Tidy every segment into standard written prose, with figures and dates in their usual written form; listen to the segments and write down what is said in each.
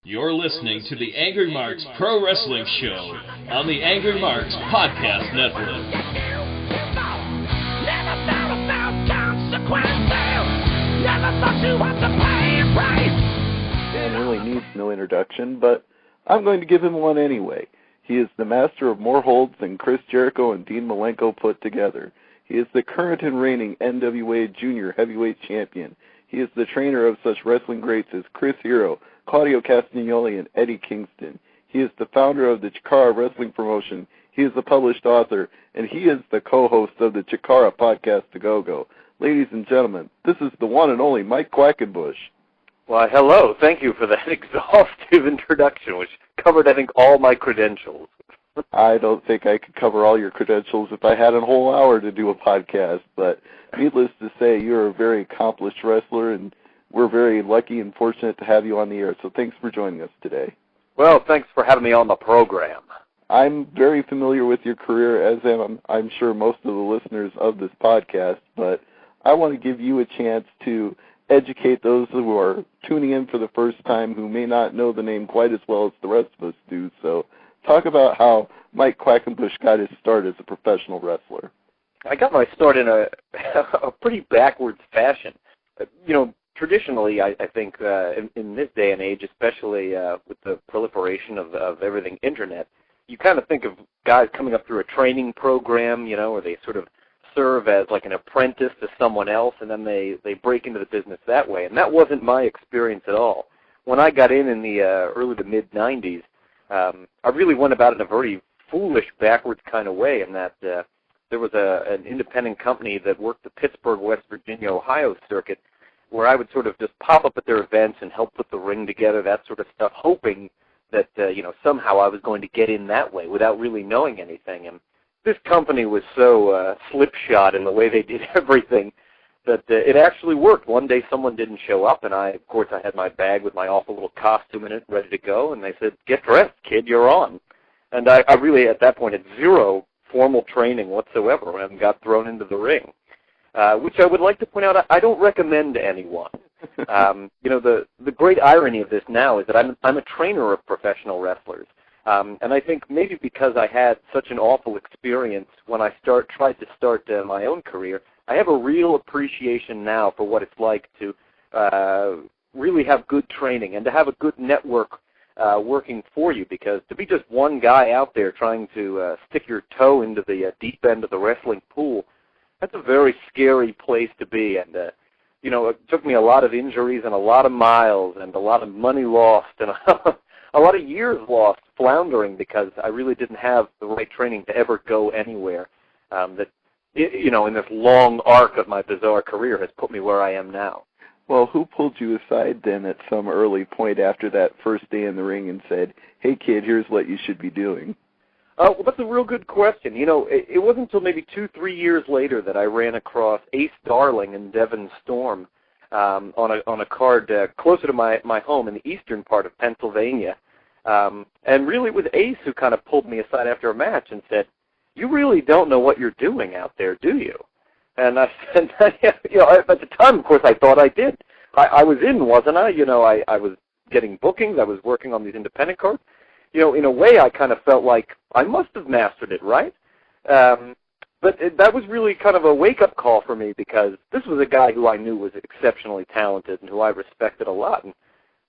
You're listening to the Angry Marks Pro Wrestling Show on the Angry Marks Podcast Network. Never thought about consequences. Never thought you had to pay a price. Man really needs no introduction, but I'm going to give him one anyway. He is the master of more holds than Chris Jericho and Dean Malenko put together. He is the current and reigning NWA Junior Heavyweight Champion. He is the trainer of such wrestling greats as Chris Hero, Claudio Castagnoli, and Eddie Kingston. He is the founder of the Chikara Wrestling Promotion. He is the published author, and he is the co-host of the Chikara Podcast to Go-Go. Ladies and gentlemen, this is the one and only Mike Quackenbush. Why, hello. Thank you for that exhaustive introduction, which covered, I think, all my credentials. I don't think I could cover all your credentials if I had a whole hour to do a podcast, but needless to say, you're a very accomplished wrestler, and we're very lucky and fortunate to have you on the air, so thanks for joining us today. Well, thanks for having me on the program. I'm very familiar with your career, as am I'm sure most of the listeners of this podcast, but I want to give you a chance to educate those who are tuning in for the first time who may not know the name quite as well as the rest of us do. So talk about how Mike Quackenbush got his start as a professional wrestler. I got my start in a pretty backwards fashion. Traditionally, I think in this day and age, especially with the proliferation of everything internet, you kind of think of guys coming up through a training program, where they sort of serve as like an apprentice to someone else, and then they break into the business that way. And that wasn't my experience at all. When I got in the early to mid-'90s, I really went about it in a very foolish, backwards kind of way, in that there was an independent company that worked the Pittsburgh, West Virginia, Ohio circuit, where I would sort of just pop up at their events and help put the ring together, that sort of stuff, hoping that, somehow I was going to get in that way without really knowing anything. And this company was so slipshod in the way they did everything that it actually worked. One day someone didn't show up, and I had my bag with my awful little costume in it ready to go, and they said, "Get dressed, kid, you're on." And I really, at that point, had zero formal training whatsoever and got thrown into the ring. Which I would like to point out, I don't recommend to anyone. The great irony of this now is that I'm a trainer of professional wrestlers. And I think maybe because I had such an awful experience when I tried to start my own career, I have a real appreciation now for what it's like to really have good training and to have a good network working for you, because to be just one guy out there trying to stick your toe into the deep end of the wrestling pool, that's a very scary place to be. And, it took me a lot of injuries and a lot of miles and a lot of money lost and a lot of years lost floundering because I really didn't have the right training to ever go anywhere. In this long arc of my bizarre career has put me where I am now. Well, who pulled you aside then at some early point after that first day in the ring and said, "Hey, kid, here's what you should be doing"? Well, that's a real good question. It wasn't until maybe 2-3 years later that I ran across Ace Darling and Devin Storm on a card closer to my home in the eastern part of Pennsylvania. And really it was Ace who kind of pulled me aside after a match and said, "You really don't know what you're doing out there, do you?" And I said, at the time, of course, I thought I did. I was in, wasn't I? I was getting bookings. I was working on these independent cards. In a way, I kind of felt like I must have mastered it, right? But that was really kind of a wake-up call for me, because this was a guy who I knew was exceptionally talented and who I respected a lot. And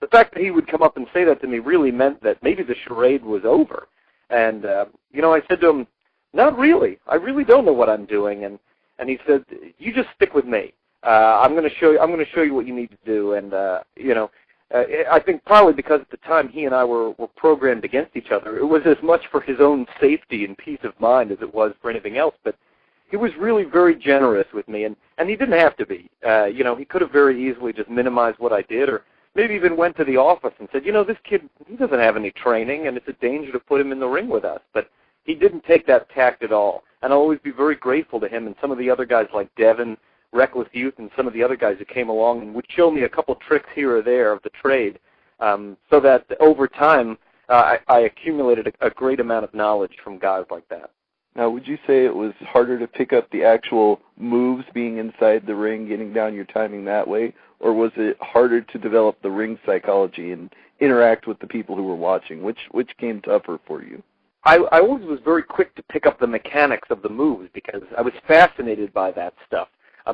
the fact that he would come up and say that to me really meant that maybe the charade was over. And, I said to him, "Not really. I really don't know what I'm doing." And he said, "You just stick with me. I'm going to show you what you need to do." And, I think probably because at the time he and I were programmed against each other, it was as much for his own safety and peace of mind as it was for anything else. But he was really very generous with me, and he didn't have to be. He could have very easily just minimized what I did, or maybe even went to the office and said, "This kid, he doesn't have any training, and it's a danger to put him in the ring with us." But he didn't take that tact at all, and I'll always be very grateful to him and some of the other guys like Devin, Reckless Youth, and some of the other guys who came along and would show me a couple tricks here or there of the trade, so that over time I accumulated a great amount of knowledge from guys like that. Now, would you say it was harder to pick up the actual moves being inside the ring, getting down your timing that way, or was it harder to develop the ring psychology and interact with the people who were watching? Which came tougher for you? I always was very quick to pick up the mechanics of the moves because I was fascinated by that stuff.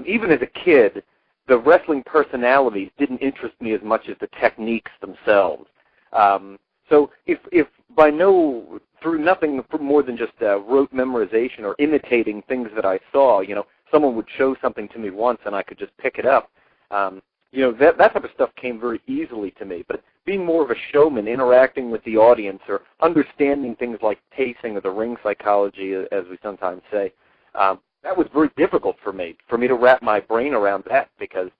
Even as a kid, the wrestling personalities didn't interest me as much as the techniques themselves. So if through nothing more than just rote memorization or imitating things that I saw, someone would show something to me once and I could just pick it up. That type of stuff came very easily to me. But being more of a showman, interacting with the audience, or understanding things like pacing or the ring psychology, as we sometimes say, that was very difficult for me to wrap my brain around that because,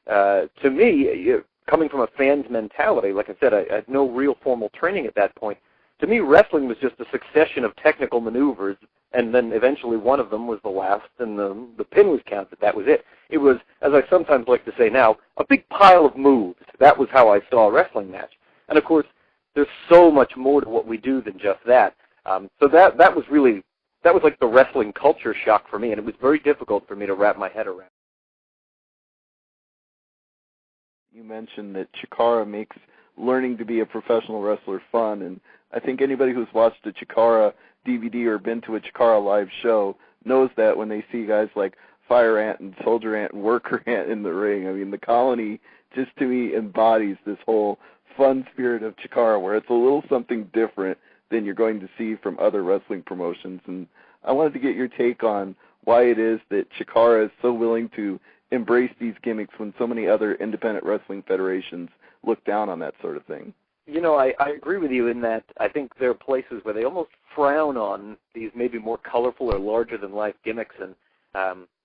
to me, coming from a fan's mentality, like I said, I had no real formal training at that point. To me, wrestling was just a succession of technical maneuvers, and then eventually one of them was the last, and the pin was counted. That was it. It was, as I sometimes like to say now, a big pile of moves. That was how I saw a wrestling match. And, of course, there's so much more to what we do than just that. So that was like the wrestling culture shock for me, and it was very difficult for me to wrap my head around. You mentioned that Chikara makes learning to be a professional wrestler fun, and I think anybody who's watched a Chikara DVD or been to a Chikara live show knows that when they see guys like Fire Ant and Soldier Ant and Worker Ant in the ring. I mean, the Colony just to me embodies this whole fun spirit of Chikara where it's a little something different than you're going to see from other wrestling promotions. And I wanted to get your take on why it is that Chikara is so willing to embrace these gimmicks when so many other independent wrestling federations look down on that sort of thing. I agree with you in that I think there are places where they almost frown on these maybe more colorful or larger-than-life gimmicks, and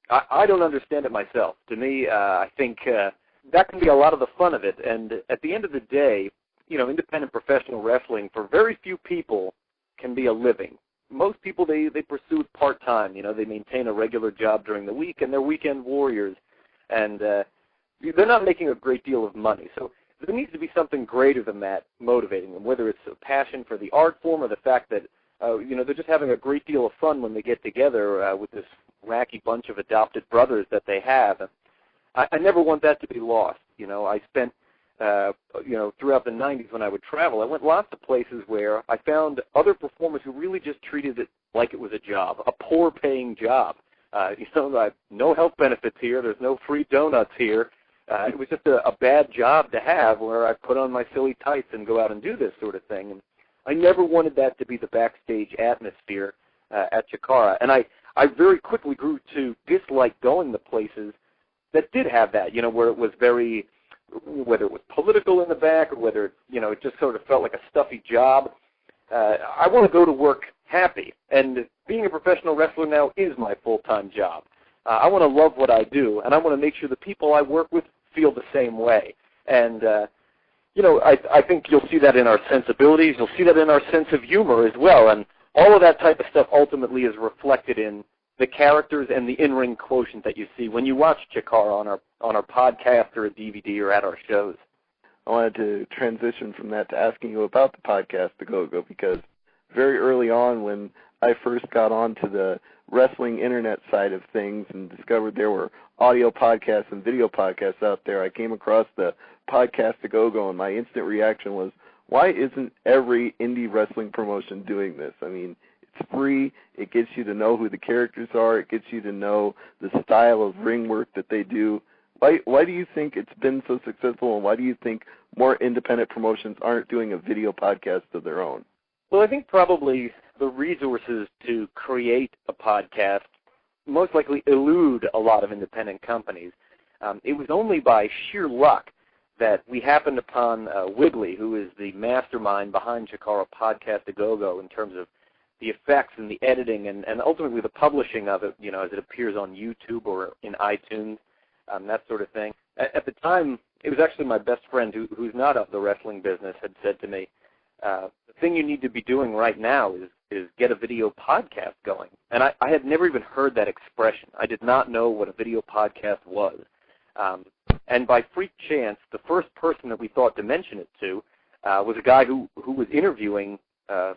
I don't understand it myself. To me, I think that can be a lot of the fun of it, and at the end of the day, independent professional wrestling, for very few people, can be a living. Most people, they pursue it part-time. They maintain a regular job during the week, and they're weekend warriors, and they're not making a great deal of money. So there needs to be something greater than that motivating them, whether it's a passion for the art form or the fact that, they're just having a great deal of fun when they get together with this wacky bunch of adopted brothers that they have. And I never want that to be lost. I spent, throughout the 90s when I would travel, I went lots of places where I found other performers who really just treated it like it was a job, a poor-paying job. No health benefits here. There's no free donuts here. It was just a bad job to have where I put on my silly tights and go out and do this sort of thing. And I never wanted that to be the backstage atmosphere at Chikara. And I very quickly grew to dislike going to places that did have that, where it was very, whether it was political in the back or whether, it just sort of felt like a stuffy job. I want to go to work happy. And being a professional wrestler now is my full-time job. I want to love what I do, and I want to make sure the people I work with feel the same way. And, I think you'll see that in our sensibilities. You'll see that in our sense of humor as well. And all of that type of stuff ultimately is reflected in the characters and the in-ring quotient that you see when you watch Chikara on our podcast or a DVD or at our shows. I wanted to transition from that to asking you about the podcast, The Go-Go, because very early on when I first got onto the wrestling internet side of things and discovered there were audio podcasts and video podcasts out there, I came across the podcast The Go-Go, and my instant reaction was, why isn't every indie wrestling promotion doing this? I mean, it's free. It gets you to know who the characters are. It gets you to know the style of ring work that they do. Why do you think it's been so successful, and why do you think more independent promotions aren't doing a video podcast of their own? Well, I think probably the resources to create a podcast most likely elude a lot of independent companies. It was only by sheer luck that we happened upon Wiggly, who is the mastermind behind Chikara Podcast A Go-Go in terms of the effects and the editing and ultimately the publishing of it, as it appears on YouTube or in iTunes, that sort of thing. At the time, it was actually my best friend who's not of the wrestling business had said to me, the thing you need to be doing right now is get a video podcast going. And I had never even heard that expression. I did not know what a video podcast was. And by freak chance, the first person that we thought to mention it to was a guy who was interviewing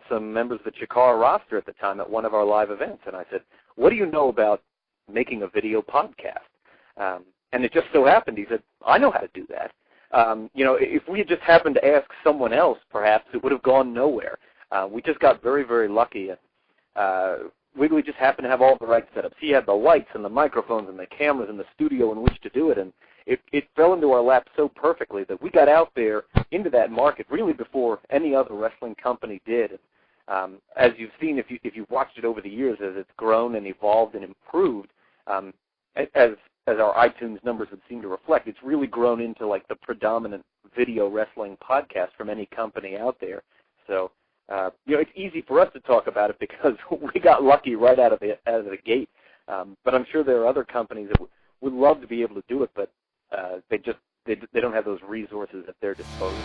some members of the Chikara roster at the time at one of our live events. And I said, what do you know about making a video podcast? And it just so happened, he said, I know how to do that. If we had just happened to ask someone else, perhaps it would have gone nowhere. We just got very, very lucky. Wiggly just happened to have all the right setups. He had the lights and the microphones and the cameras and the studio in which to do it, and it fell into our lap so perfectly that we got out there into that market really before any other wrestling company did. As you've seen, if you've watched it over the years, as it's grown and evolved and improved, as our iTunes numbers would seem to reflect, it's really grown into like the predominant video wrestling podcast from any company out there. So, it's easy for us to talk about it because we got lucky right out of the gate. But I'm sure there are other companies that would love to be able to do it, but they don't have those resources at their disposal.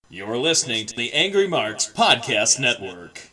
You're listening to the Angry Marks Podcast Network.